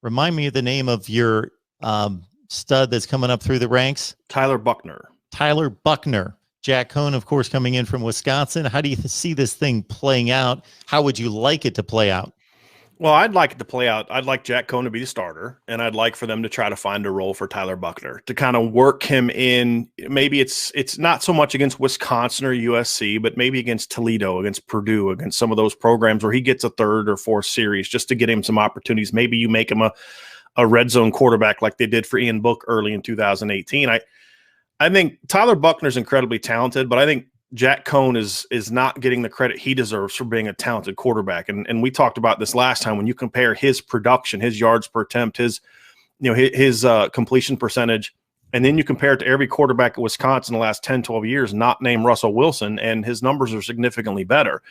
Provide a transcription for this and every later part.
Remind me of the name of your stud that's coming up through the ranks. Tyler Buchner. Tyler Buchner. Jack Cohn, of course, coming in from Wisconsin. How do you see this thing playing out? How would you like it to play out? Well, I'd like it to play out. I'd like Jack Cohn to be the starter, and I'd like for them to try to find a role for Tyler Buchner to kind of work him in. Maybe it's not so much against Wisconsin or USC, but maybe against Toledo, against Purdue, against some of those programs where he gets a third or fourth series just to get him some opportunities. Maybe you make him a red zone quarterback like they did for Ian Book early in 2018. I think Tyler Buchner's incredibly talented, but I think Jack Cohn is not getting the credit he deserves for being a talented quarterback. And we talked about this last time when you compare his production, his yards per attempt, his completion percentage, and then you compare it to every quarterback at Wisconsin in the last 10, 12 years, not named Russell Wilson, and his numbers are significantly better.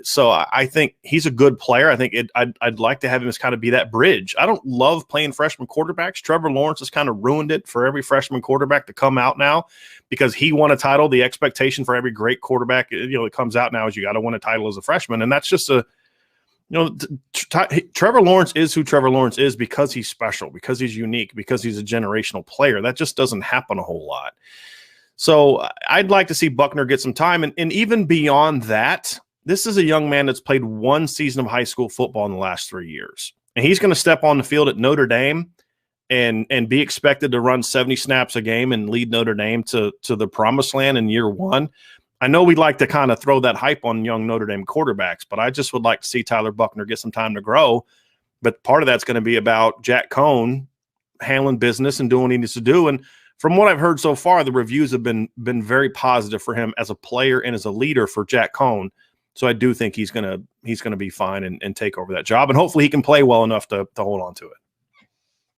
So I think he's a good player. I think I'd like to have him as kind of be that bridge. I don't love playing freshman quarterbacks. Trevor Lawrence has kind of ruined it for every freshman quarterback to come out now because he won a title. The expectation for every great quarterback, that comes out now is you got to win a title as a freshman, and that's just Trevor Lawrence is who Trevor Lawrence is because he's special, because he's unique, because he's a generational player. That just doesn't happen a whole lot. So I'd like to see Buchner get some time. And even beyond that, this is a young man that's played one season of high school football in the last 3 years. And he's going to step on the field at Notre Dame and be expected to run 70 snaps a game and lead Notre Dame to the promised land in year one. I know we'd like to kind of throw that hype on young Notre Dame quarterbacks, but I just would like to see Tyler Buchner get some time to grow. But part of that's going to be about Jack Cohn handling business and doing what he needs to do. And from what I've heard so far, the reviews have been very positive for him as a player and as a leader for Jack Cohn. So I do think he's going to be fine and take over that job. And hopefully he can play well enough to hold on to it.